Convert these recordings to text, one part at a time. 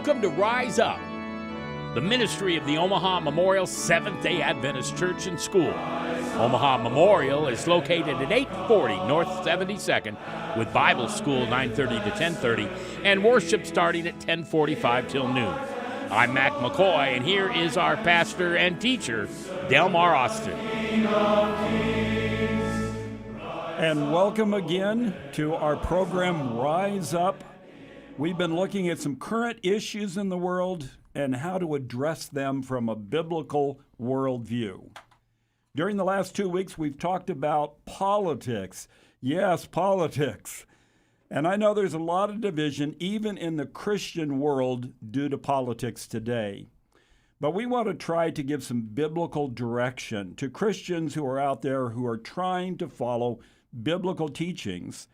Welcome to Rise Up, the ministry of the Omaha Memorial Seventh-day Adventist Church and School. Omaha Memorial is located at 840 North 72nd with Bible School 9:30 to 10:30 and worship starting at 10:45 till noon. I'm Mac McKoy, and here is our pastor and teacher, Delmar Austin. And welcome again to our program, Rise Up. We've been looking at some current issues in the world and how to address them from a biblical worldview. During the last 2 weeks, we've talked about politics. Yes, politics. And I know there's a lot of division, even in the Christian world, due to politics today. But we want to try to give some biblical direction to Christians who are out there who are trying to follow biblical teachings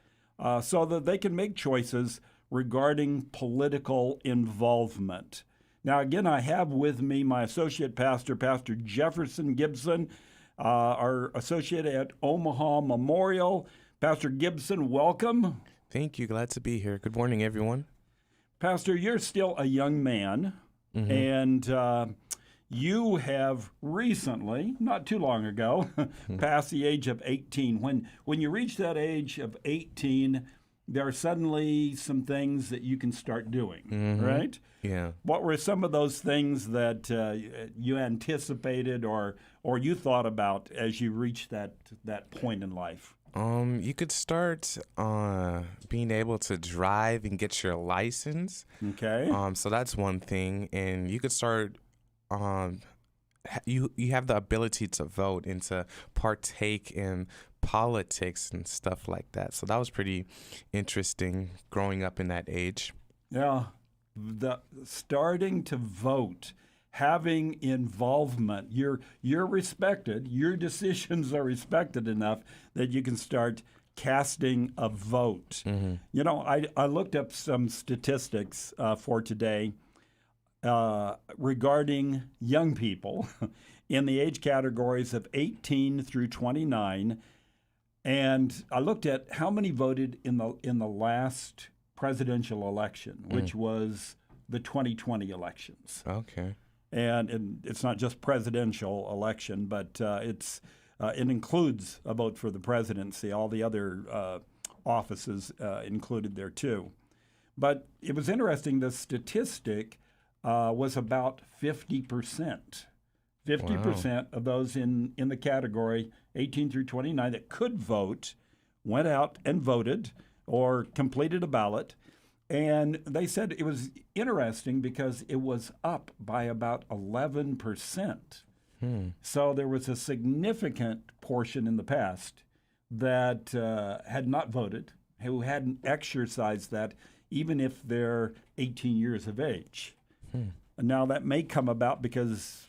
so that they can make choices regarding political involvement. Now, again, I have with me my associate pastor, Pastor Jefferson Gibson, our associate at Omaha Memorial. Pastor Gibson, welcome. Thank you. Glad to be here. Good morning, everyone. Pastor, you're still a young man, and you have recently, not too long ago, passed the age of 18. When you reach that age of 18, there are suddenly some things that you can start doing, right? Yeah. What were some of those things that you anticipated or you thought about as you reached that point in life? You could start being able to drive and get your license. Okay. So that's one thing, and you could start. You have the ability to vote and to partake in politics and stuff like that. So that was pretty interesting growing up in that age. Yeah, starting to vote, having involvement. You're respected. Your decisions are respected enough that you can start casting a vote. You know, I looked up some statistics for today regarding young people in the age categories of 18 through 29. And I looked at how many voted in the last presidential election, which was the 2020 elections. Okay. And it's not just presidential election, but it includes a vote for the presidency. All the other offices included there too. But it was interesting. The statistic was about 50%. 50% of those in the category 18 through 29 that could vote went out and voted or completed a ballot. And they said it was interesting because it was up by about 11%. So there was a significant portion in the past that had not voted, who hadn't exercised that, even if they're 18 years of age. Now, that may come about because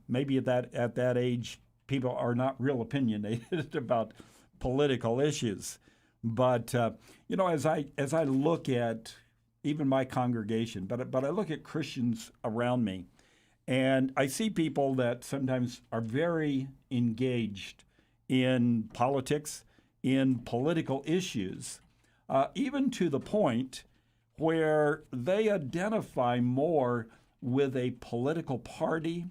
maybe at that age, people are not real opinionated about political issues. But you know, as I look at even my congregation, but I look at Christians around me, and I see people that sometimes are very engaged in politics, in political issues, even to the point where they identify more with a political party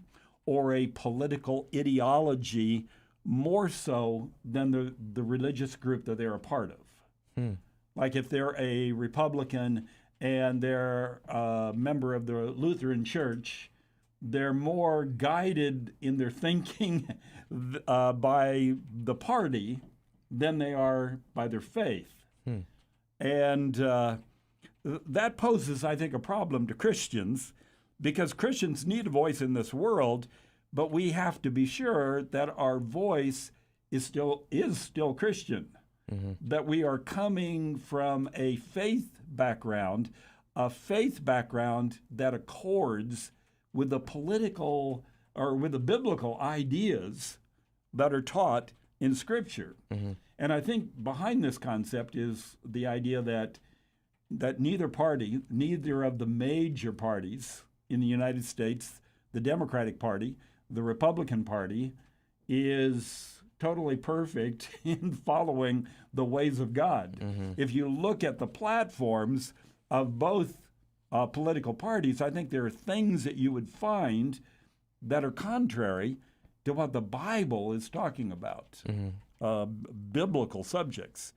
or a political ideology more so than the religious group that they're a part of. Like if they're a Republican and they're a member of the Lutheran Church, they're more guided in their thinking by the party than they are by their faith. And that poses, I think, a problem to Christians, because Christians need a voice in this world, but we have to be sure that our voice is still Christian, that we are coming from a faith background that accords with the political or with the biblical ideas that are taught in Scripture. And I think behind this concept is the idea that neither of the major parties in the United States, the Democratic Party, the Republican Party, is totally perfect in following the ways of God. If you look at the platforms of both political parties, I think there are things that you would find that are contrary to what the Bible is talking about, biblical subjects.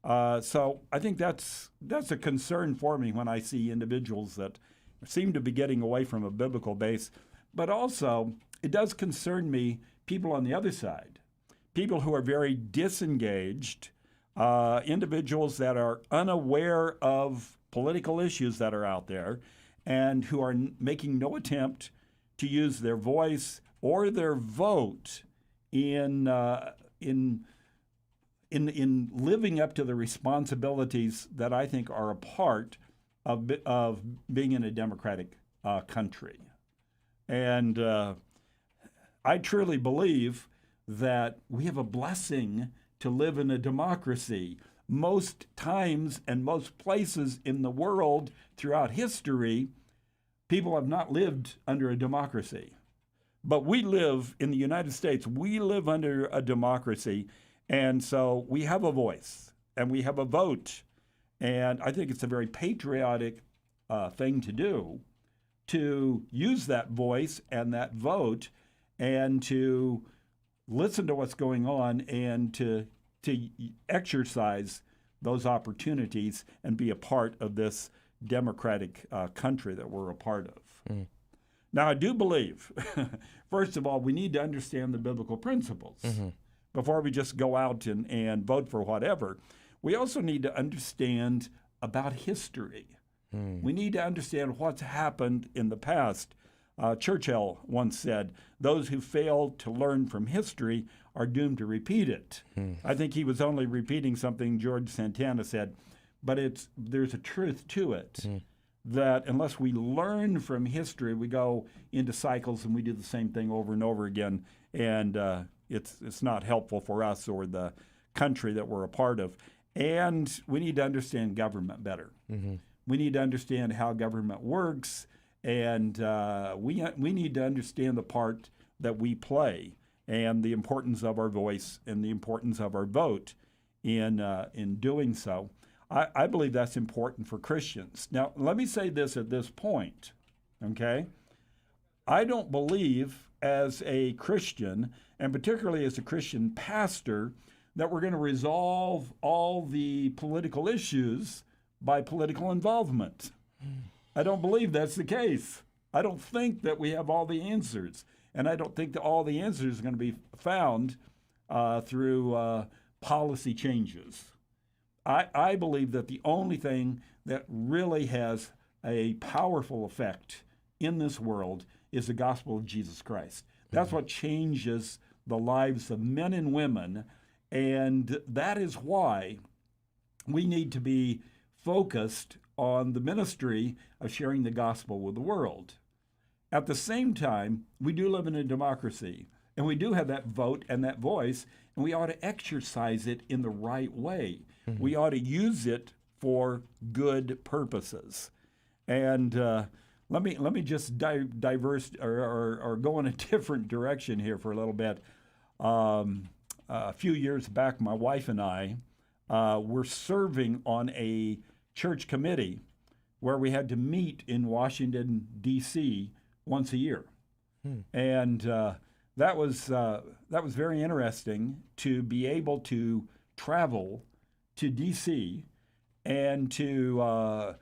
So I think that's a concern for me when I see individuals that seem to be getting away from a biblical base. But also, it does concern me people on the other side, people who are very disengaged, individuals that are unaware of political issues that are out there and who are making no attempt to use their voice or their vote in living up to the responsibilities that I think are a part of being in a democratic country. And I truly believe that we have a blessing to live in a democracy. Most times and most places in the world throughout history, people have not lived under a democracy. But we live in the United States, we live under a democracy, and so we have a voice and we have a vote. And I think it's a very patriotic thing to do, to use that voice and that vote and to listen to what's going on and to exercise those opportunities and be a part of this democratic country that we're a part of. Now, I do believe, first of all, we need to understand the biblical principles before we just go out and vote for whatever. We also need to understand about history. We need to understand what's happened in the past. Churchill once said, those who fail to learn from history are doomed to repeat it. I think he was only repeating something George Santana said, but there's a truth to it, that unless we learn from history, we go into cycles and we do the same thing over and over again, and it's not helpful for us or the country that we're a part of. And we need to understand government better. We need to understand how government works, and we need to understand the part that we play and the importance of our voice and the importance of our vote in doing so. I believe that's important for Christians. Now, let me say this at this point, okay? I don't believe as a Christian, and particularly as a Christian pastor, that we're going to resolve all the political issues by political involvement. I don't believe that's the case. I don't think that we have all the answers. And I don't think that all the answers are going to be found through policy changes. I believe that the only thing that really has a powerful effect in this world is the gospel of Jesus Christ. That's what changes the lives of men and women. And that is why we need to be focused on the ministry of sharing the gospel with the world. At the same time, we do live in a democracy, and we do have that vote and that voice, and we ought to exercise it in the right way. We ought to use it for good purposes. And let me just diverse or go in a different direction here for a little bit. A few years back, my wife and I were serving on a church committee where we had to meet in Washington, D.C. once a year. And that was very interesting to be able to travel to D.C. and to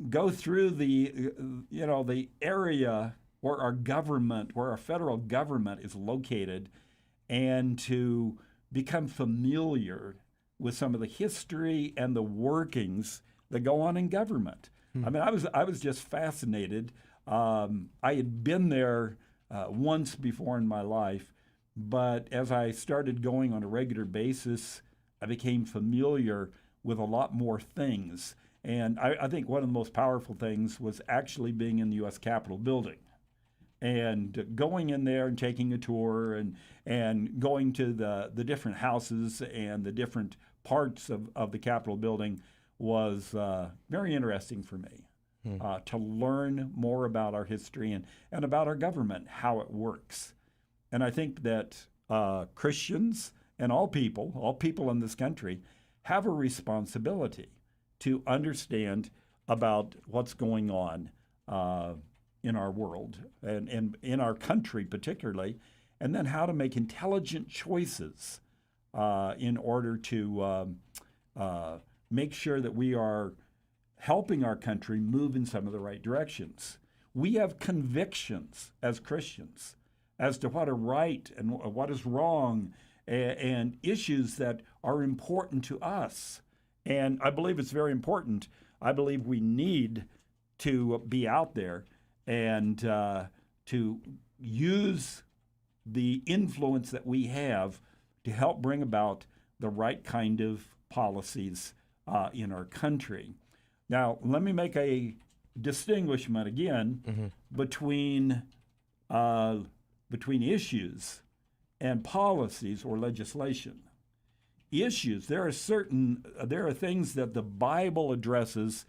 go through the area where our federal government is located, and to become familiar with some of the history and the workings that go on in government. I mean, I was just fascinated. I had been there once before in my life, but as I started going on a regular basis, I became familiar with a lot more things. And I think one of the most powerful things was actually being in the U.S. Capitol building and going in there and taking a tour and going to the different houses and the different parts of the Capitol building was very interesting for me to learn more about our history and about our government, how it works. And I think that Christians and all people in this country have a responsibility to understand about what's going on in our world and in our country particularly, and then how to make intelligent choices in order to make sure that we are helping our country move in some of the right directions. We have convictions as Christians as to what are right and what is wrong, and issues that are important to us. And I believe it's very important. I believe we need to be out there and to use the influence that we have to help bring about the right kind of policies in our country. Now, let me make a distinguishment again between issues and policies or legislation. Issues, there are things that the Bible addresses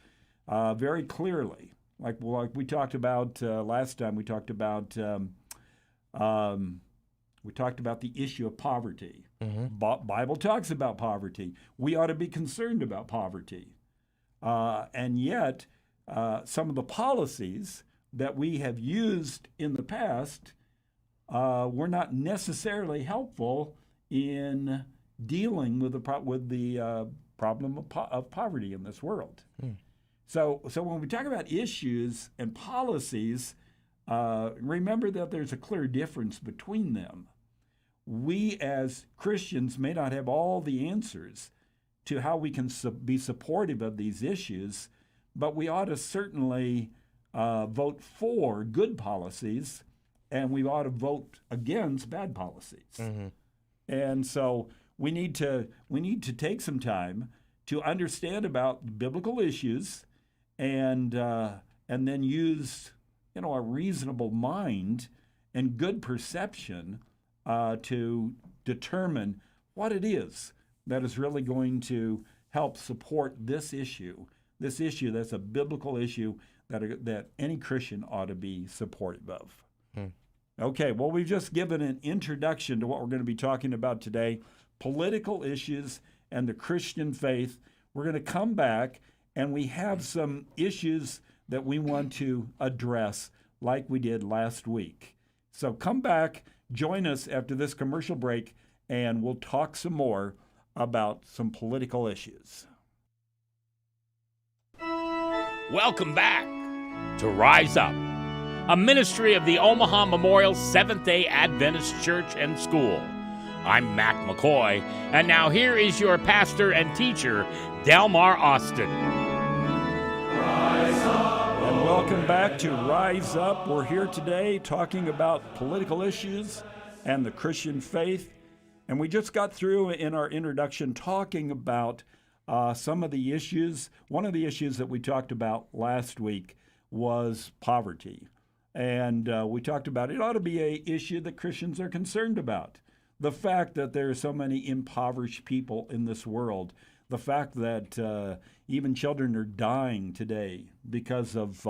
very clearly. Like we talked about last time, we talked about the issue of poverty. Bible talks about poverty. We ought to be concerned about poverty. And yet, some of the policies that we have used in the past were not necessarily helpful in dealing with the problem of poverty in this world. So when we talk about issues and policies, remember that there's a clear difference between them. We as Christians may not have all the answers to how we can be supportive of these issues, but we ought to certainly vote for good policies, and we ought to vote against bad policies. And so we need to take some time to understand about biblical issues, and then use a reasonable mind and good perception to determine what it is that is really going to help support this issue that's a biblical issue that any Christian ought to be supportive of. Okay, well, we've just given an introduction to what we're going to be talking about today, political issues and the Christian faith. We're going to come back, and we have some issues that we want to address like we did last week. So come back, join us after this commercial break, and we'll talk some more about some political issues. Welcome back to Rise Up, a ministry of the Omaha Memorial Seventh-day Adventist Church and School. I'm Mac McKoy, and now here is your pastor and teacher, Delmar Austin. Rise up, and welcome back to Rise Up. We're here today talking about political issues and the Christian faith. And we just got through in our introduction talking about some of the issues. One of the issues that we talked about last week was poverty. And we talked about it ought to be an issue that Christians are concerned about. The fact that there are so many impoverished people in this world. The fact that even children are dying today because of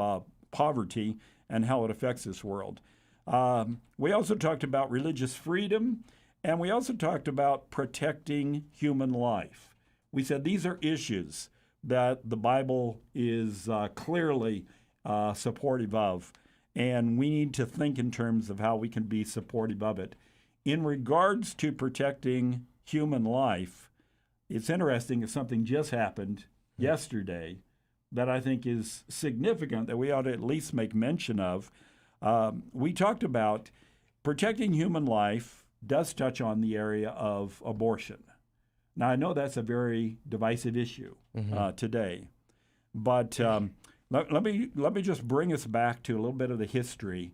poverty and how it affects this world. We also talked about religious freedom, and we also talked about protecting human life. We said these are issues that the Bible is clearly supportive of, and we need to think in terms of how we can be supportive of it. In regards to protecting human life, it's interesting that something just happened yesterday that I think is significant that we ought to at least make mention of. We talked about protecting human life does touch on the area of abortion. Now, I know that's a very divisive issue today, but let me just bring us back to a little bit of the history.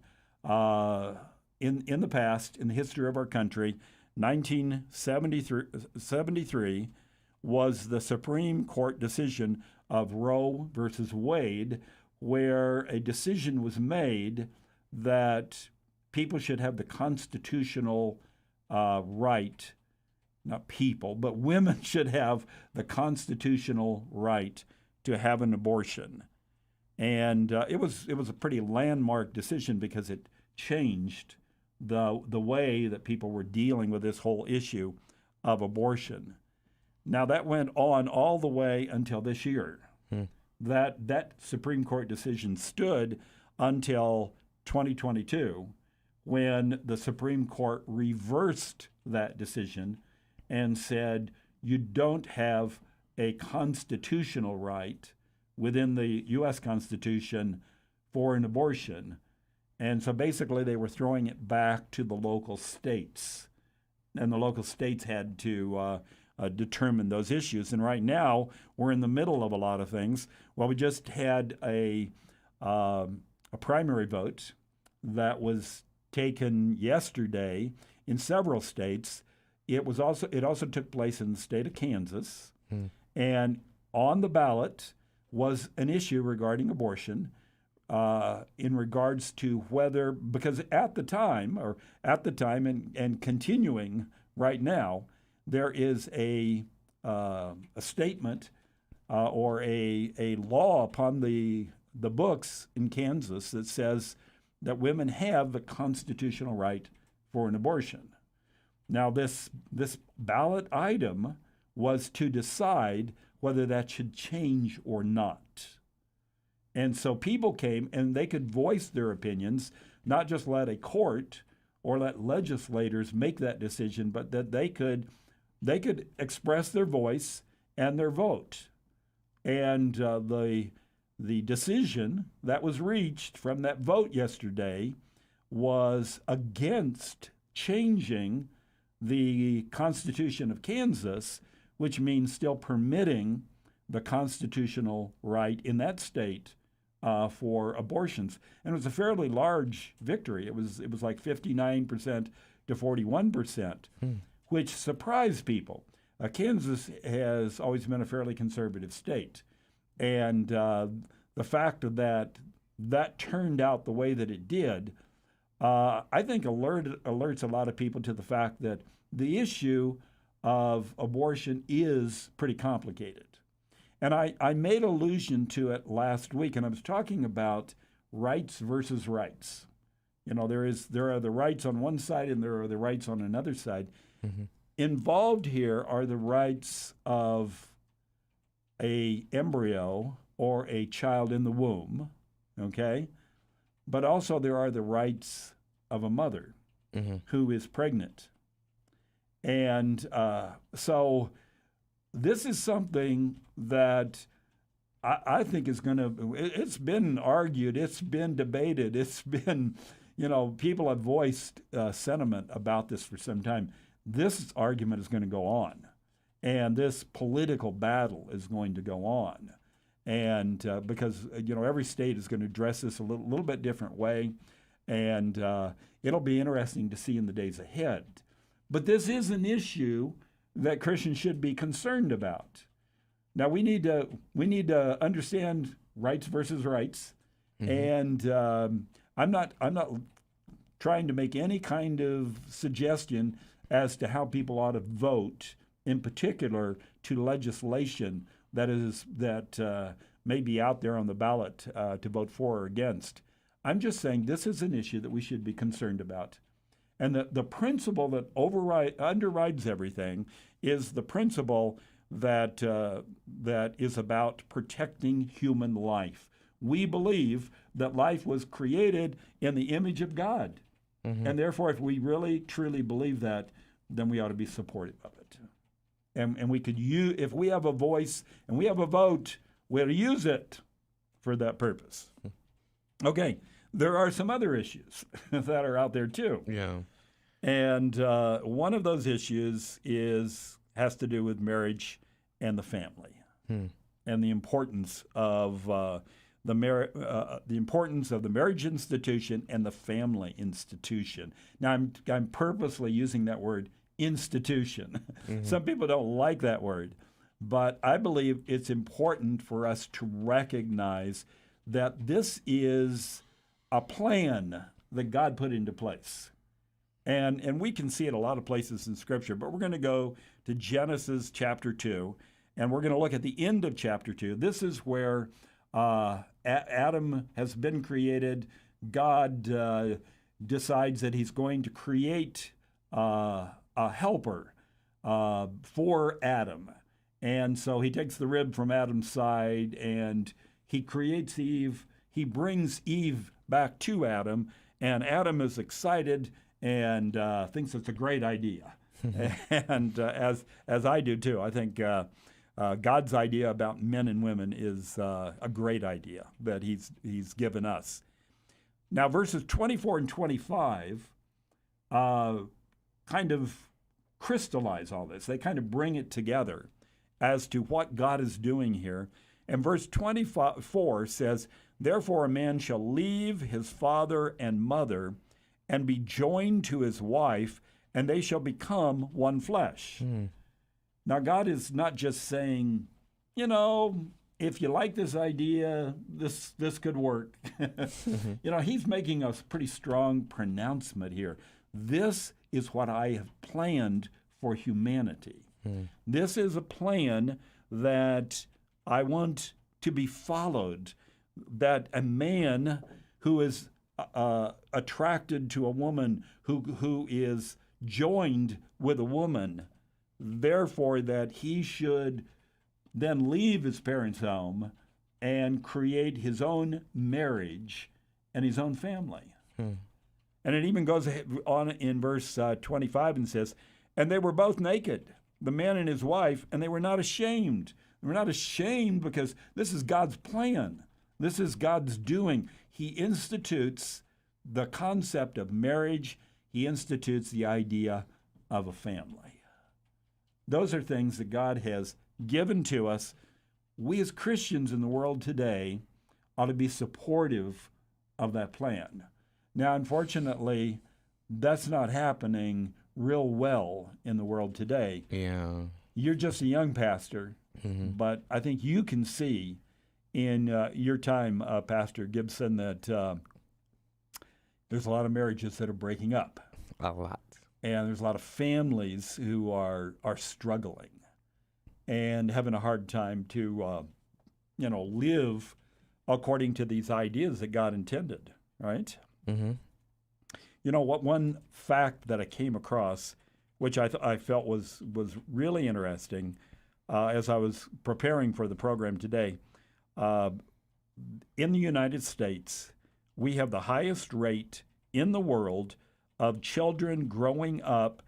In the past, in the history of our country, 1973 was the Supreme Court decision of Roe versus Wade, where a decision was made that people should have the constitutional right, not people, but women should have the constitutional right to have an abortion. And it was a pretty landmark decision because it changed the way that people were dealing with this whole issue of abortion. Now, that went on all the way until this year. that Supreme Court decision stood until 2022, when the Supreme Court reversed that decision and said you don't have a constitutional right within the U.S. Constitution for an abortion. And so basically they were throwing it back to the local states. And the local states had to determine those issues. And right now, we're in the middle of a lot of things. Well, we just had a primary vote that was taken yesterday in several states. It also took place in the state of Kansas. And on the ballot was an issue regarding abortion in regards to whether, because at the time and continuing right now, there is a statement or a law upon the books in Kansas that says that women have the constitutional right for an abortion. Now, this ballot item was to decide whether that should change or not. And so people came and they could voice their opinions, not just let a court or let legislators make that decision, but that they could express their voice and their vote. And the decision that was reached from that vote yesterday was against changing the Constitution of Kansas, which means still permitting the constitutional right in that state for abortions. And it was a fairly large victory. It was like 59% to 41%, which surprised people. Kansas has always been a fairly conservative state. And the fact that turned out the way that it did, I think alerts a lot of people to the fact that the issue of abortion is pretty complicated. And I made allusion to it last week, and I was talking about rights versus rights. You know, there are the rights on one side and there are the rights on another side. Involved here are the rights of a embryo or a child in the womb, okay? But also there are the rights of a mother who is pregnant. And so this is something that I think is going to, it's been argued, it's been debated, it's been, people have voiced sentiment about this for some time. This argument is going to go on, and this political battle is going to go on. And because, every state is going to address this a little bit different way, and it'll be interesting to see in the days ahead. But this is an issue that Christians should be concerned about. Now we need to understand rights versus rights, and I'm not trying to make any kind of suggestion as to how people ought to vote, in particular to legislation that may be out there on the ballot to vote for or against. I'm just saying this is an issue that we should be concerned about. And the principle that underrides everything is the principle that is about protecting human life. We believe that life was created in the image of God. And therefore, if we really, truly believe that, then we ought to be supportive of it. And we could use, if we have a voice and we have a vote, we ought to use it for that purpose. Okay, there are some other issues that are out there too. Yeah. And one of those issues has to do with marriage and the family, and the importance of the importance of the marriage institution and the family institution. Now, I'm purposely using that word institution. Some people don't like that word, but I believe it's important for us to recognize that this is a plan that God put into place. And we can see it a lot of places in Scripture, but we're going to go to Genesis chapter 2, and we're going to look at the end of chapter 2. This is where Adam has been created. God decides that he's going to create a helper for Adam. And so he takes the rib from Adam's side and he creates Eve. He brings Eve back to Adam, and Adam is excited and thinks it's a great idea. And as I do too, I think God's idea about men and women is a great idea that He's given us. Now, verses 24 and 25 kind of crystallize all this. They kind of bring it together as to what God is doing here. And verse 24 says, "Therefore a man shall leave his father and mother and be joined to his wife, and they shall become one flesh." Now, God is not just saying, if you like this idea, this could work. He's making a pretty strong pronouncement here. This is what I have planned for humanity. This is a plan that I want to be followed, that a man who is attracted to a woman who is joined with a woman, therefore that he should then leave his parents' home and create his own marriage and his own family. And it even goes on in verse 25 and says, "And they were both naked, the man and his wife, and they were not ashamed." They were not ashamed because this is God's plan. This is God's doing. He institutes the concept of marriage. He institutes the idea of a family. Those are things that God has given to us. We as Christians in the world today ought to be supportive of that plan. Now, unfortunately, that's not happening real well in the world today. Yeah. You're just a young pastor, but I think you can see in your time, Pastor Gibson, that there's a lot of marriages that are breaking up. A lot. And there's a lot of families who are struggling and having a hard time to, live according to these ideas that God intended, right? One fact that I came across, which I felt was really interesting as I was preparing for the program today, in the United States, we have the highest rate in the world of children growing up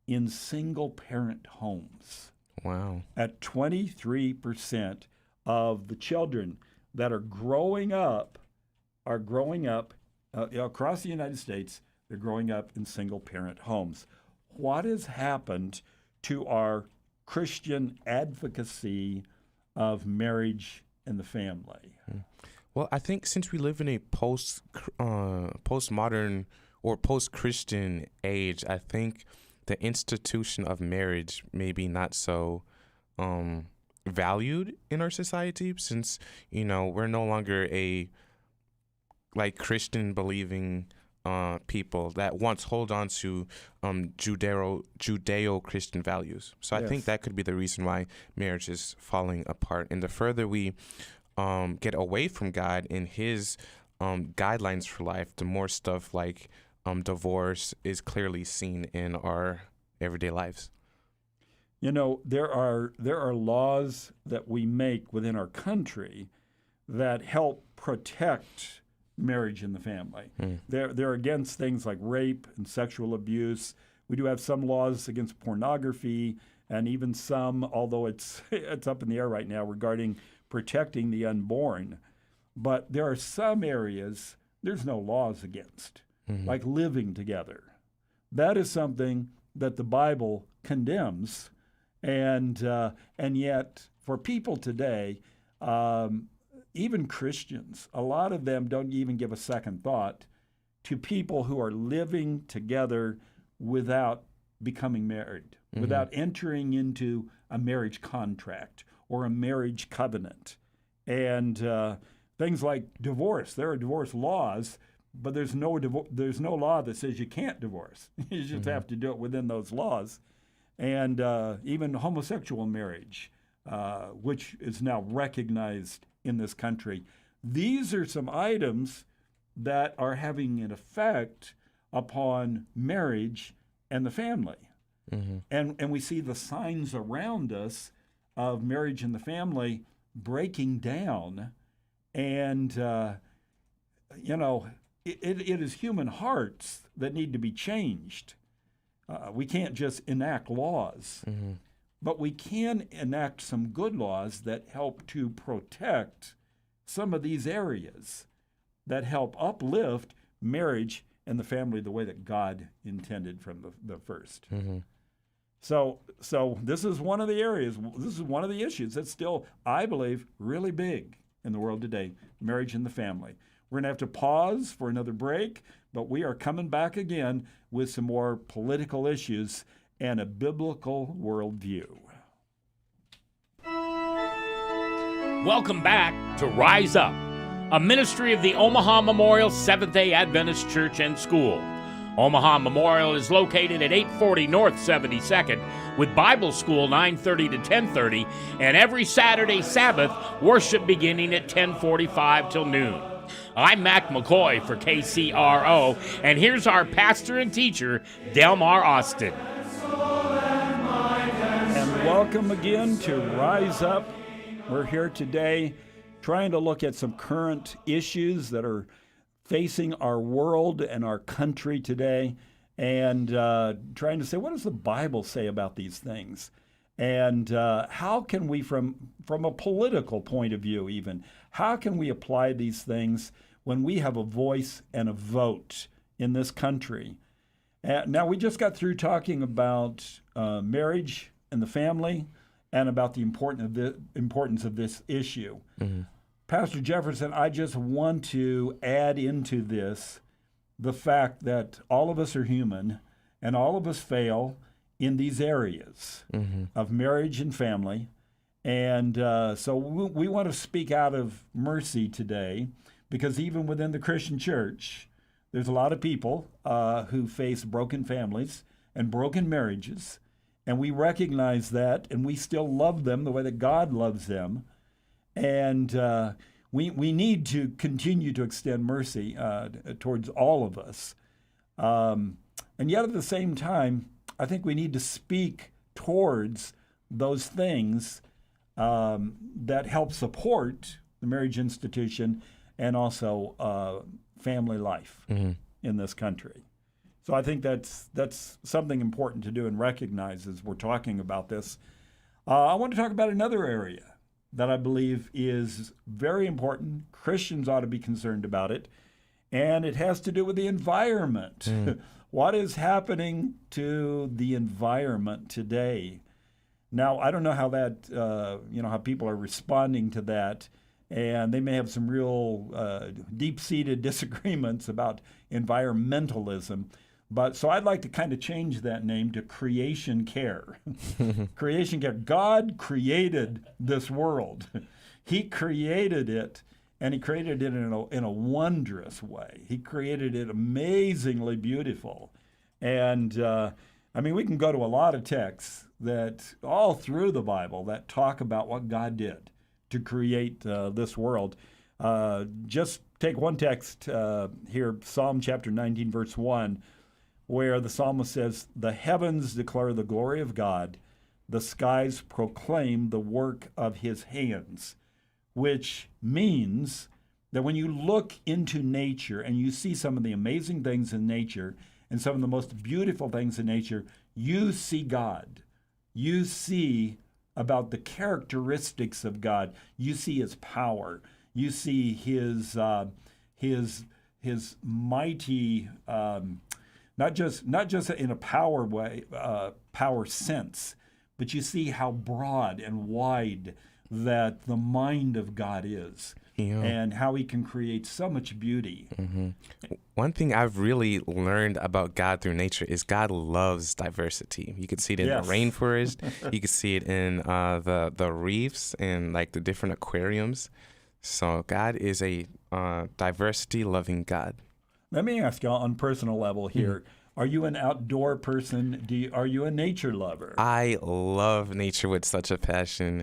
in single-parent homes. Wow. At 23% of the children that are growing up across the United States, they're growing up in single-parent homes. What has happened to our Christian advocacy of marriage and the family? Well, I think since we live in a postmodern or post-Christian age, I think the institution of marriage may be not so valued in our society, since we're no longer a Christian believing people that once hold on to Judeo-Christian values. So I think that could be the reason why marriage is falling apart. And the further we get away from God and His guidelines for life, the more stuff like divorce is clearly seen in our everyday lives. There are laws that we make within our country that help protect marriage and the family. They're against things like rape and sexual abuse. We do have some laws against pornography, and even some, although it's up in the air right now, regarding protecting the unborn. But there are some areas there's no laws against, like living together. That is something that the Bible condemns, and yet for people today, even Christians, a lot of them don't even give a second thought to people who are living together without becoming married, without entering into a marriage contract or a marriage covenant. And things like divorce, there are divorce laws, but there's no law that says you can't divorce. You just have to do it within those laws. And even homosexual marriage, which is now recognized in this country. These are some items that are having an effect upon marriage and the family. And we see the signs around us of marriage and the family breaking down. And, it is human hearts that need to be changed. We can't just enact laws, but we can enact some good laws that help to protect some of these areas, that help uplift marriage and the family the way that God intended from the first. So this is one of the areas, this is one of the issues that's still, I believe, really big in the world today, marriage and the family. We're going to have to pause for another break, but we are coming back again with some more political issues and a biblical worldview. Welcome back to Rise Up, a ministry of the Omaha Memorial Seventh-day Adventist Church and School. Omaha Memorial is located at 840 North 72nd with Bible School 9:30 to 10:30 and every Saturday Sabbath worship beginning at 10:45 till noon. I'm Mac McKoy for KCRO, and here's our pastor and teacher, Delmar Austin. And welcome again to Rise Up. We're here today trying to look at some current issues that are facing our world and our country today, and trying to say, what does the Bible say about these things? And how can we, from a political point of view even, how can we apply these things when we have a voice and a vote in this country? Now, we just got through talking about marriage and the family and about the importance of this issue. Pastor Jefferson, I just want to add into this the fact that all of us are human and all of us fail in these areas of marriage and family. And so we want to speak out of mercy today, because even within the Christian church, there's a lot of people who face broken families and broken marriages. And we recognize that, and we still love them the way that God loves them. And we need to continue to extend mercy towards all of us. And yet at the same time, I think we need to speak towards those things that help support the marriage institution and also family life in this country. So I think that's something important to do and recognize as we're talking about this. I want to talk about another area that I believe is very important. Christians ought to be concerned about it, and it has to do with the environment. What is happening to the environment today? Now, I don't know how that, how people are responding to that, and they may have some real deep-seated disagreements about environmentalism. But so I'd like to kind of change that name to creation care. Creation care. God created this world. He created it, and he created it in a wondrous way. He created it amazingly beautiful. And we can go to a lot of texts that all through the Bible that talk about what God did to create this world. Just take one text here, Psalm chapter 19, verse 1, where the psalmist says, "The heavens declare the glory of God, the skies proclaim the work of his hands," which means that when you look into nature and you see some of the amazing things in nature and some of the most beautiful things in nature, you see God. You see about the characteristics of God. You see his power. You see his mighty, not just in a power way, power sense, but you see how broad and wide that the mind of God is, and how he can create so much beauty. One thing I've really learned about God through nature is God loves diversity. You can see it in the rainforest. You can see it in the reefs and like the different aquariums. So God is a diversity-loving God. Let me ask you on a personal level here. Are you an outdoor person? Are you a nature lover? I love nature with such a passion.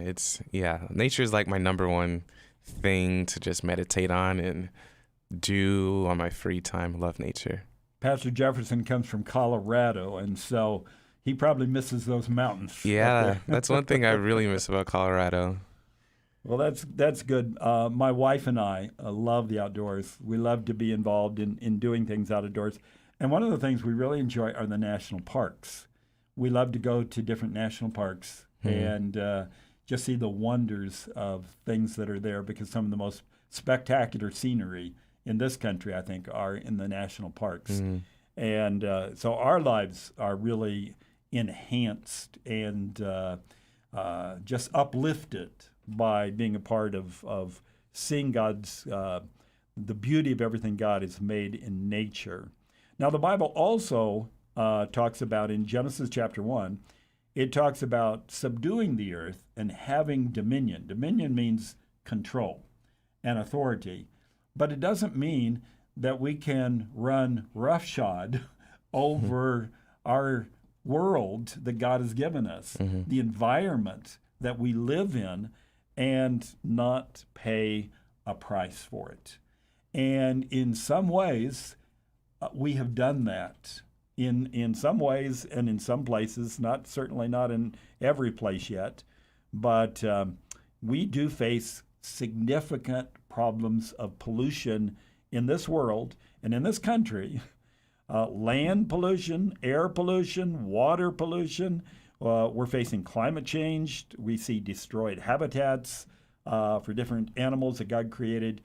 Nature is like my number one thing to just meditate on and do on my free time. Love nature. Pastor Jefferson comes from Colorado, and so he probably misses those mountains. Yeah, that's one thing I really miss about Colorado. Well, that's good. My wife and I love the outdoors. We love to be involved in doing things outdoors. And one of the things we really enjoy are the national parks. We love to go to different national parks and just see the wonders of things that are there, because some of the most spectacular scenery in this country, I think, are in the national parks. And so our lives are really enhanced and just uplifted by being a part of seeing God's, the beauty of everything God has made in nature. Now, the Bible also talks about, in Genesis chapter 1, it talks about subduing the earth and having dominion. Dominion means control and authority, but it doesn't mean that we can run roughshod over our world that God has given us, the environment that we live in, and not pay a price for it. And in some ways, we have done that. In some ways and in some places, certainly not in every place yet, but we do face significant problems of pollution in this world and in this country. Land pollution, air pollution, water pollution. We're facing climate change. We see destroyed habitats for different animals that God created.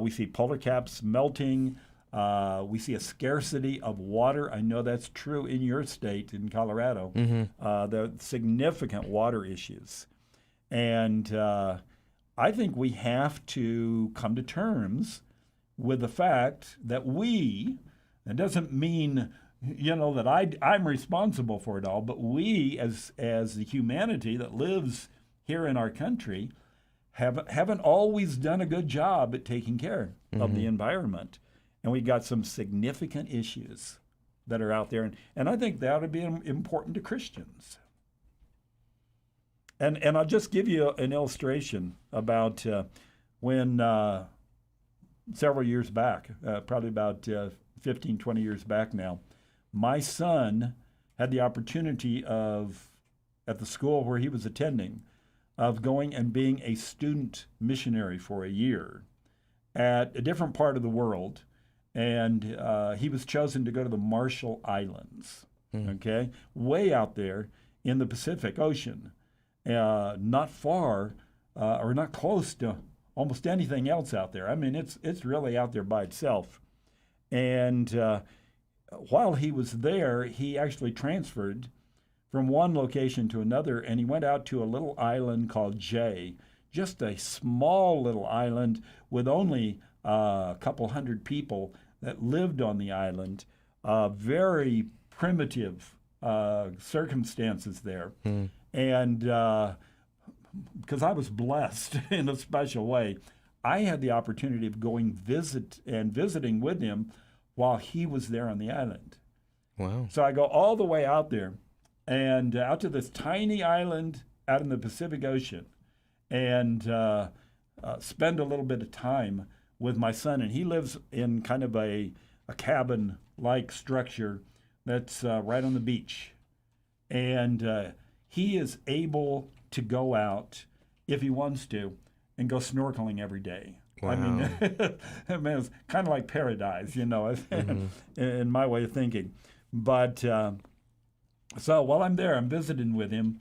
We see polar caps melting. We see a scarcity of water. I know that's true in your state, in Colorado. There are significant water issues. And I think we have to come to terms with the fact that it doesn't mean, that I'm responsible for it all, but we as the humanity that lives here in our country haven't always done a good job at taking care of the environment. And we've got some significant issues that are out there. And I think that ought to be important to Christians. And I'll just give you an illustration about when several years back, probably about 15, 20 years back now, my son had the opportunity at the school where he was attending, of going and being a student missionary for a year at a different part of the world. And he was chosen to go to the Marshall Islands, okay, way out there in the Pacific Ocean, not far or not close to almost anything else out there. I mean, it's really out there by itself. And while he was there, he actually transferred from one location to another, and he went out to a little island called Jay, just a small little island with only a couple hundred people that lived on the island. Very primitive circumstances there. And because I was blessed in a special way, I had the opportunity of going visiting with him while he was there on the island. Wow. So I go all the way out there and out to this tiny island out in the Pacific Ocean and spend a little bit of time with my son. And he lives in kind of a cabin-like structure that's right on the beach. And he is able to go out, if he wants to, and go snorkeling every day. Wow. I mean, it's kind of like paradise, in my way of thinking. But so while I'm there, I'm visiting with him.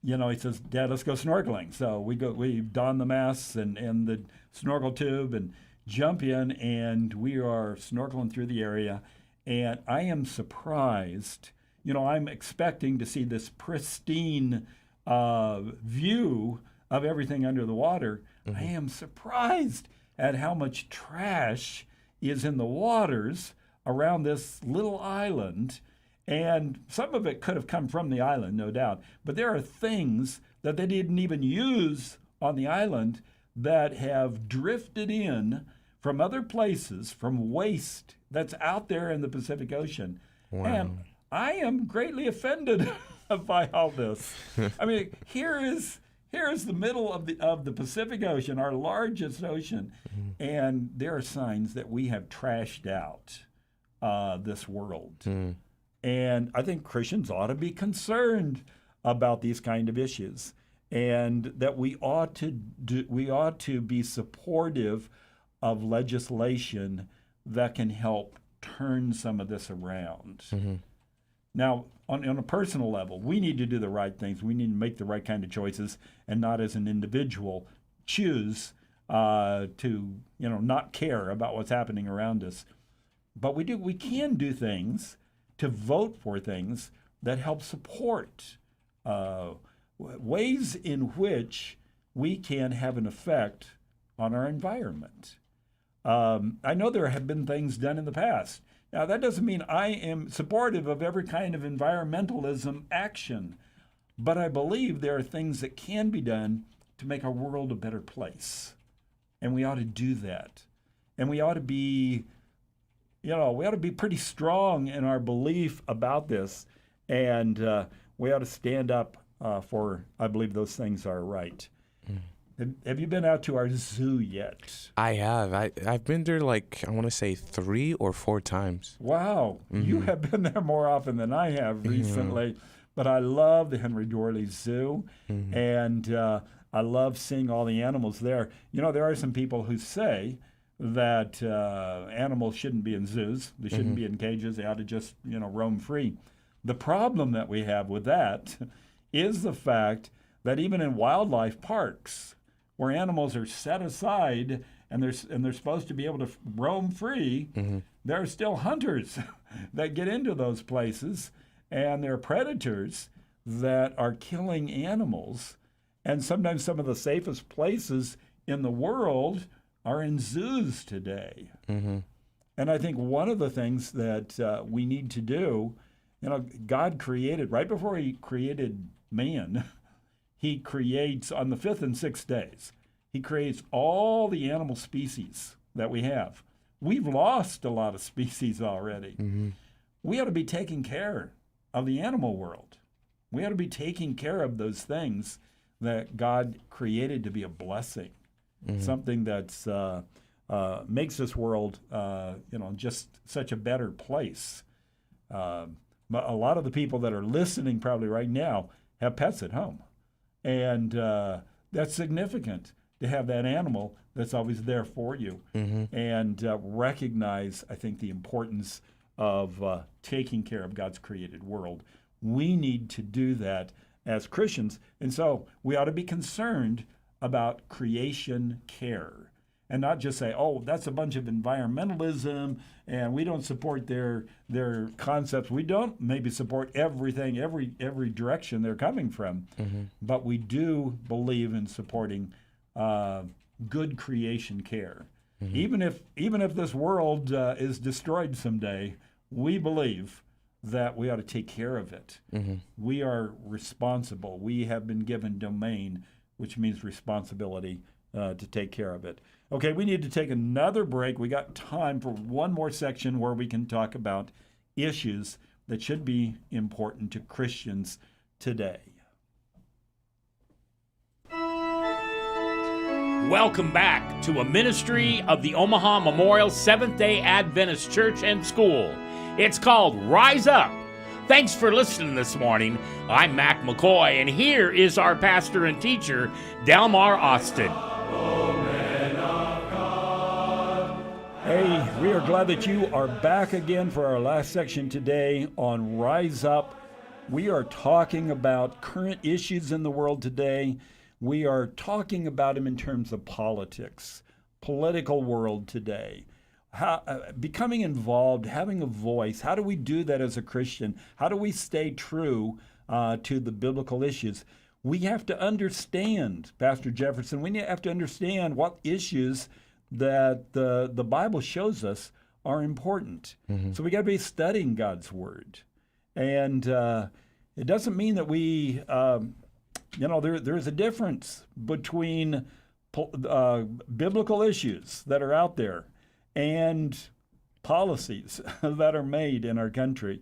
He says, "Dad, let's go snorkeling." So we don the masks and the snorkel tube and jump in, and we are snorkeling through the area. And I am surprised. I'm expecting to see this pristine view of everything under the water. I am surprised at how much trash is in the waters around this little island. And some of it could have come from the island, no doubt. But there are things that they didn't even use on the island that have drifted in from other places, from waste that's out there in the Pacific Ocean. Wow. And I am greatly offended by all this. I mean, here is the middle of the Pacific Ocean, our largest ocean, and there are signs that we have trashed out this world. And I think Christians ought to be concerned about these kind of issues. and that we ought to be supportive of legislation that can help turn some of this around. Mm-hmm. Now, on a personal level, we need to do the right things. We need to make the right kind of choices, and not as an individual choose to not care about what's happening around us. But we can do things to vote for things that help support ways in which we can have an effect on our environment. I know there have been things done in the past. Now, that doesn't mean I am supportive of every kind of environmentalism action, but I believe there are things that can be done to make our world a better place. And we ought to do that. And we ought to be, pretty strong in our belief about this. And we ought to stand up for, I believe those things are right. Mm. Have you been out to our zoo yet? I have. I've been there I want to say 3 or 4 times. Wow. Mm-hmm. You have been there more often than I have recently. Mm-hmm. But I love the Henry Dorley Zoo. Mm-hmm. And I love seeing all the animals there. There are some people who say that animals shouldn't be in zoos. They shouldn't be in cages. They ought to just, roam free. The problem that we have with that is the fact that even in wildlife parks, where animals are set aside and they're supposed to be able to roam free, there are still hunters that get into those places, and there are predators that are killing animals. And sometimes some of the safest places in the world are in zoos today. Mm-hmm. And I think one of the things that we need to do, God created, right before he created man, he creates on the 5th and 6th days, he creates all the animal species that we have. We've lost a lot of species already. Mm-hmm. We ought to be taking care of the animal world. We ought to be taking care of those things that God created to be a blessing, something that's makes this world, just such a better place. But a lot of the people that are listening probably right now have pets at home. And that's significant to have that animal that's always there for you. Mm-hmm. And recognize, I think, the importance of taking care of God's created world. We need to do that as Christians. And so we ought to be concerned about creation care and not just say, oh, that's a bunch of environmentalism and we don't support their concepts. We don't maybe support everything, every direction they're coming from, but we do believe in supporting good creation care. Even if this world is destroyed someday, we believe that we ought to take care of it. We are responsible. We have been given domain, which means responsibility to take care of it. Okay, we need to take another break. We got time for one more section where we can talk about issues that should be important to Christians today. Welcome back to a ministry of the Omaha Memorial Seventh-day Adventist Church and School. It's called Rise Up. Thanks for listening this morning. I'm Mac McKoy, and here is our pastor and teacher, Delmar Austin. Hey, we are glad that you are back again for our last section today on Rise Up. We are talking about current issues in the world today. We are talking about them in terms of politics, political world today. How, becoming involved, having a voice. How do we do that as a Christian? How do we stay true to the biblical issues? We have to understand, Pastor Jefferson, we have to understand what issues that the Bible shows us are important. So we got to be studying God's Word. And it doesn't mean that we, there's a difference between biblical issues that are out there and policies that are made in our country.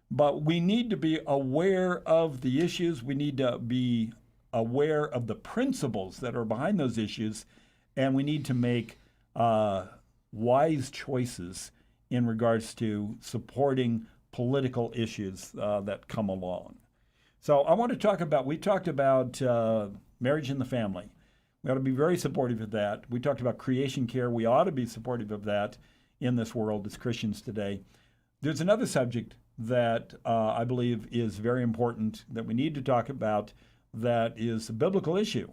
But we need to be aware of the issues. We need to be aware of the principles that are behind those issues. And we need to make wise choices in regards to supporting political issues that come along. So I want to talk about, we talked about marriage and the family. We ought to be very supportive of that. We talked about creation care. We ought to be supportive of that in this world as Christians today. There's another subject that I believe is very important that we need to talk about that is a biblical issue.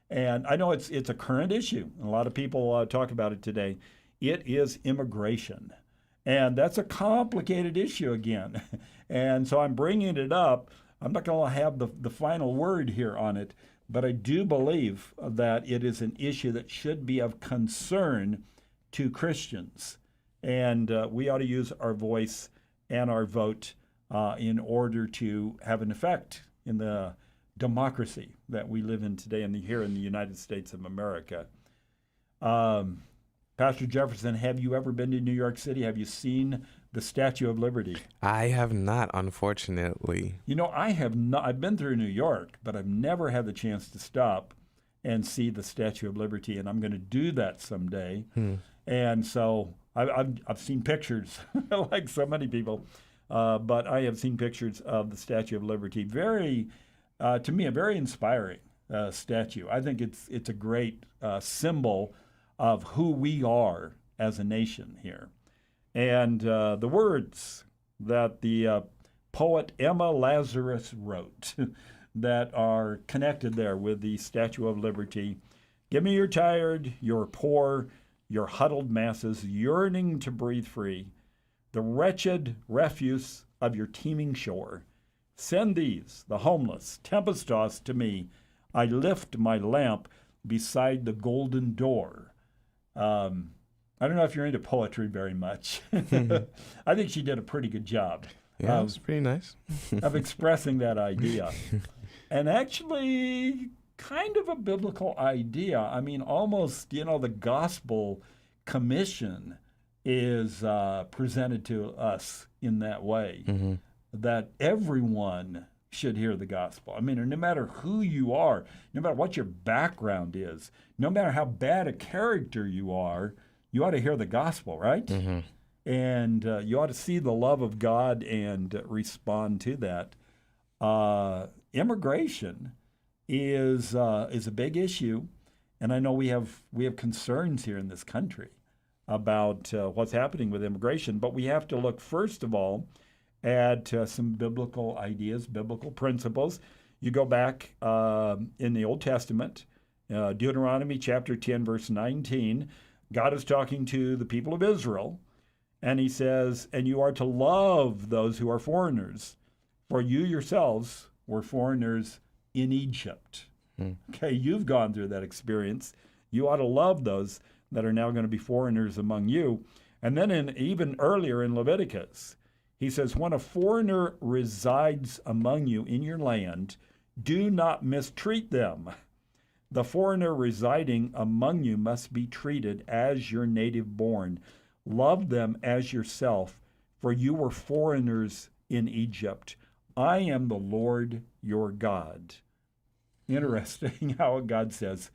And I know it's a current issue. A lot of people talk about it today. It is immigration. And that's a complicated issue again. And so I'm bringing it up. I'm not going to have the final word here on it, but I do believe that it is an issue that should be of concern to Christians. And we ought to use our voice and our vote in order to have an effect in the democracy that we live in today here in the United States of America. Pastor Jefferson, have you ever been to New York City? Have you seen the Statue of Liberty? I have not, unfortunately. You know, I have not. I've been through New York, but I've never had the chance to stop and see the Statue of Liberty, and I'm going to do that someday. And so I've seen pictures, like so many people, but I have seen pictures of the Statue of Liberty. Very, to me, a very inspiring statue. I think it's a great symbol of who we are as a nation here. And the words that the poet Emma Lazarus wrote that are connected there with the Statue of Liberty. Give me your tired, your poor, your huddled masses yearning to breathe free, the wretched refuse of your teeming shore. Send these, the homeless, tempest-tossed to me. I lift my lamp beside the golden door. I don't know if you're into poetry very much. I think she did a pretty good job. Yeah, it was pretty nice. of expressing that idea. And actually, kind of a biblical idea. I mean, almost, the gospel commission is presented to us in that way, that everyone should hear the gospel. I mean, no matter who you are, no matter what your background is, no matter how bad a character you are, you ought to hear the gospel, right? And you ought to see the love of God and respond to that. Immigration is a big issue, and I know we have concerns here in this country about what's happening with immigration, but we have to look first of all at some biblical ideas, biblical principles. You go back in the Old Testament, Deuteronomy chapter 10, verse 19, God is talking to the people of Israel, and he says, and you are to love those who are foreigners, for you yourselves were foreigners in Egypt. Okay, you've gone through that experience. You ought to love those that are now going to be foreigners among you. And then even earlier in Leviticus, he says, when a foreigner resides among you in your land, do not mistreat them. The foreigner residing among you must be treated as your native born. Love them as yourself, for you were foreigners in Egypt. I am the Lord your God. Interesting how God says,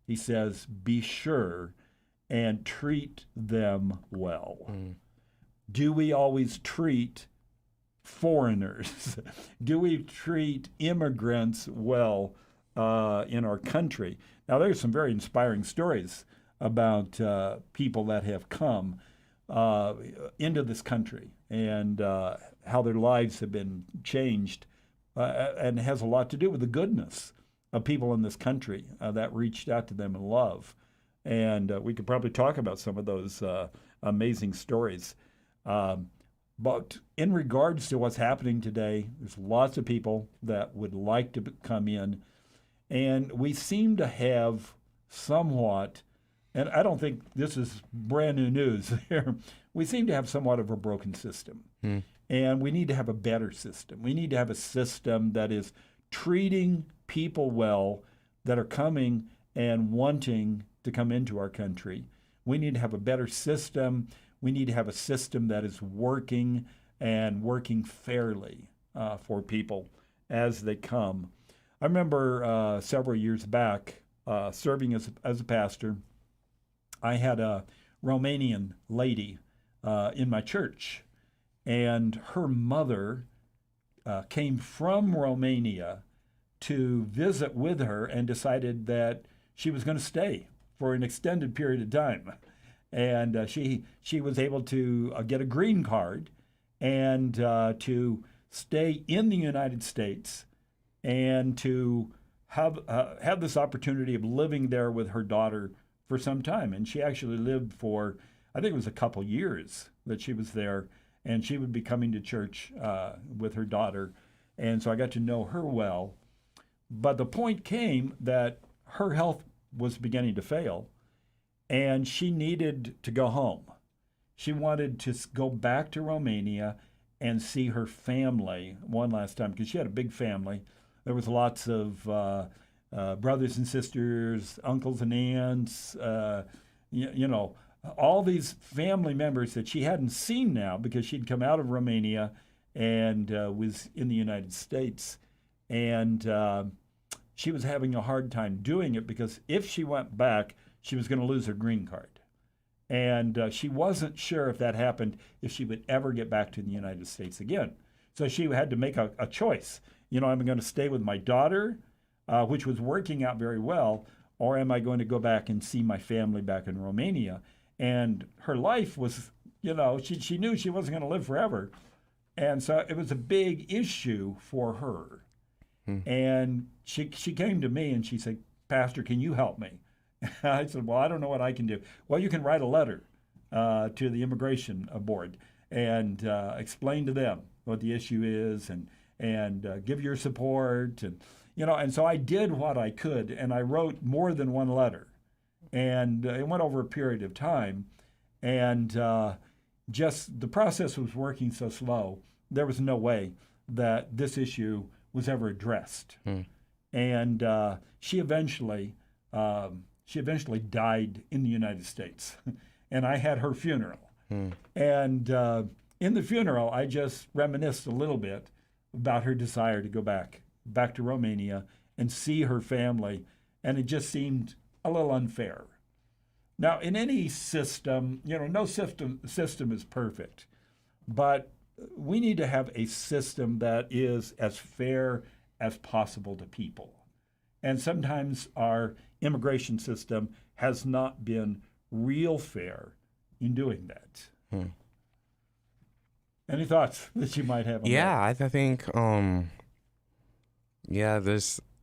he says, be sure and treat them well. Do we always treat foreigners? Do we treat immigrants well in our country? Now, there's some very inspiring stories about people that have come into this country and how their lives have been changed, and it has a lot to do with the goodness of people in this country that reached out to them in love. And we could probably talk about some of those amazing stories. But in regards to what's happening today, there's lots of people that would like to come in, and we seem to have somewhat, and I don't think this is brand new news here, we seem to have somewhat of a broken system. And we need to have a better system. We need to have a system that is treating people well that are coming and wanting to come into our country. We need to have a better system. We need to have a system that is working and working fairly for people as they come. I remember several years back serving as a pastor. I had a Romanian lady in my church, and her mother came from Romania to visit with her and decided that she was going to stay for an extended period of time. And she was able to get a green card and to stay in the United States and to have this opportunity of living there with her daughter for some time. And she actually lived for, I think it was a couple years that she was there, and she would be coming to church with her daughter. And so I got to know her well. But the point came that her health was beginning to fail, and she needed to go home. She wanted to go back to Romania and see her family one last time, because she had a big family. There was lots of brothers and sisters, uncles and aunts, you know, all these family members that she hadn't seen now because she'd come out of Romania and was in the United States. And she was having a hard time doing it because if she went back, she was going to lose her green card. And she wasn't sure if that happened, if she would ever get back to the United States again. So she had to make a choice. You know, am I going to stay with my daughter, which was working out very well, or am I going to go back and see my family back in Romania? And her life was, you know, she knew she wasn't going to live forever. And so it was a big issue for her. And she came to me and she said, "Pastor, can you help me?" I said, "Well, I don't know what I can do." "Well, you can write a letter to the immigration board and explain to them what the issue is and give your support." And, you know, and so I did what I could, and I wrote more than one letter. And it went over a period of time. And just the process was working so slow, there was no way that this issue was ever addressed. And she eventually died in the United States. And I had her funeral. And in the funeral, I just reminisced a little bit about her desire to go back to Romania and see her family. And it just seemed a little unfair. Now, in any system, you know, no system is perfect, but we need to have a system that is as fair as possible to people. And sometimes our immigration system has not been real fair in doing that. Any thoughts that you might have on that? I think,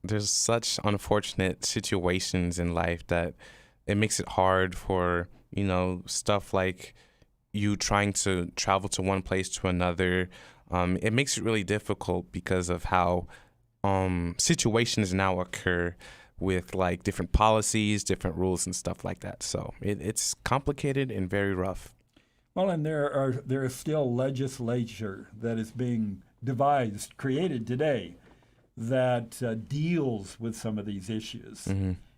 there's such unfortunate situations in life that it makes it hard for, you know, stuff like you trying to travel to one place to another. It makes it really difficult because of how situations now occur with like different policies, different rules and stuff like that. So it's complicated and very rough. Well, and there is still legislature that is being devised, created today that deals with some of these issues.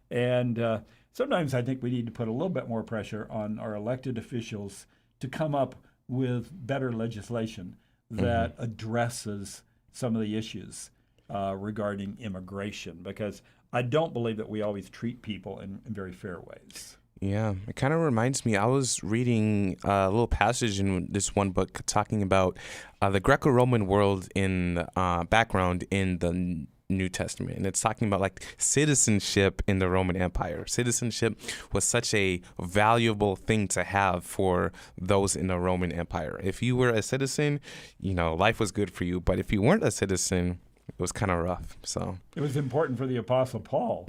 And sometimes I think we need to put a little bit more pressure on our elected officials to come up with better legislation that addresses some of the issues regarding immigration, because I don't believe that we always treat people in very fair ways. Yeah, it kind of reminds me, I was reading a little passage in this one book talking about the Greco-Roman world in background in the New Testament. And it's talking about like citizenship in the Roman Empire. Citizenship was such a valuable thing to have for those in the Roman Empire. If you were a citizen, you know, life was good for you. But if you weren't a citizen, it was kind of rough. So it was important for the Apostle Paul.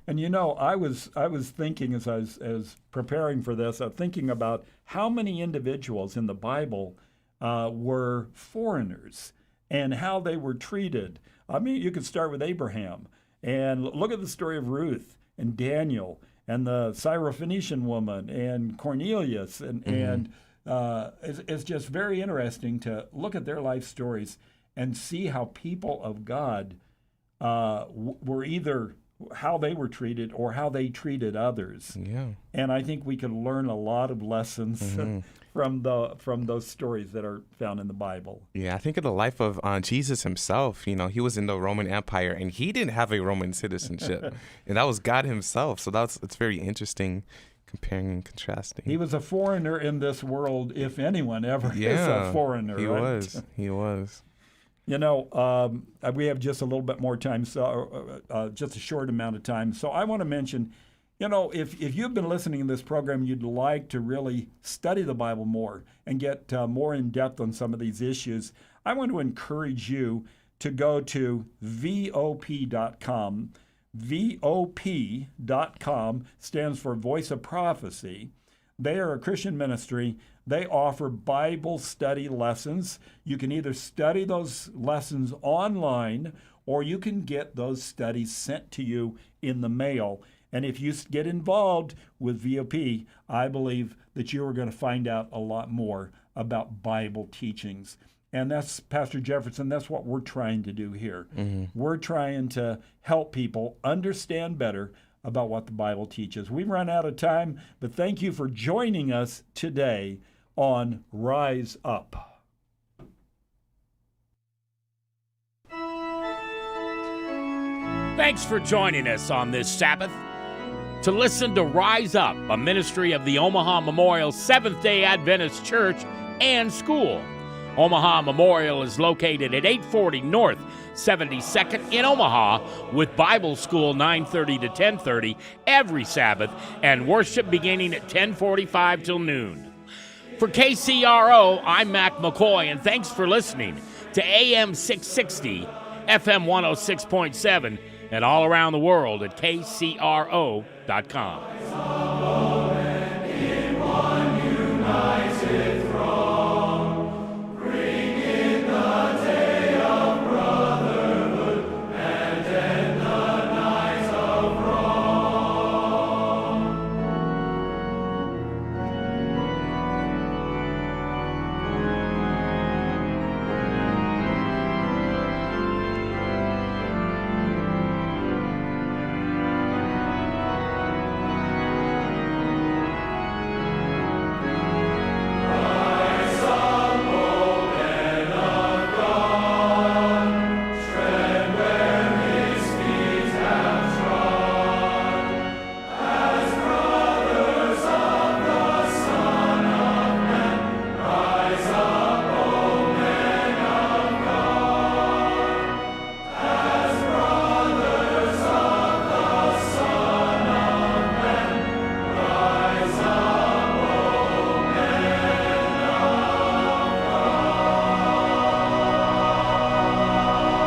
And you know, I was thinking as I was preparing for this, thinking about how many individuals in the Bible were foreigners and how they were treated. I mean, you could start with Abraham and look at the story of Ruth and Daniel and the Syrophoenician woman and Cornelius. And it's just very interesting to look at their life stories and see how people of God were either how they were treated or how they treated others. Yeah. And I think we can learn a lot of lessons from those stories that are found in the Bible. Yeah, I think of the life of Jesus himself. You know, he was in the Roman Empire and he didn't have a Roman citizenship. And that was God himself. So it's very interesting comparing and contrasting. He was a foreigner in this world, if anyone ever is a foreigner. He was. We have just a little bit more time, so just a short amount of time. So I want to mention, if you've been listening to this program, you'd like to really study the Bible more and get more in depth on some of these issues, I want to encourage you to go to VOP.com. VOP.com stands for Voice of Prophecy. They are a Christian ministry. They offer Bible study lessons. You can either study those lessons online or you can get those studies sent to you in the mail. And if you get involved with VOP, I believe that you are going to find out a lot more about Bible teachings. And that's, Pastor Jefferson, that's what we're trying to do here. Mm-hmm. We're trying to help people understand better about what the Bible teaches. We've run out of time, but thank you for joining us today on Rise Up. Thanks for joining us on this Sabbath to listen to Rise Up, a ministry of the Omaha Memorial Seventh-day Adventist Church and School. Omaha Memorial is located at 840 North 72nd in Omaha, with Bible School 9:30 to 10:30 every Sabbath and worship beginning at 10:45 till noon. For KCRO, I'm Mac McKoy, and thanks for listening to AM 660, FM 106.7, and all around the world at KCRO.com.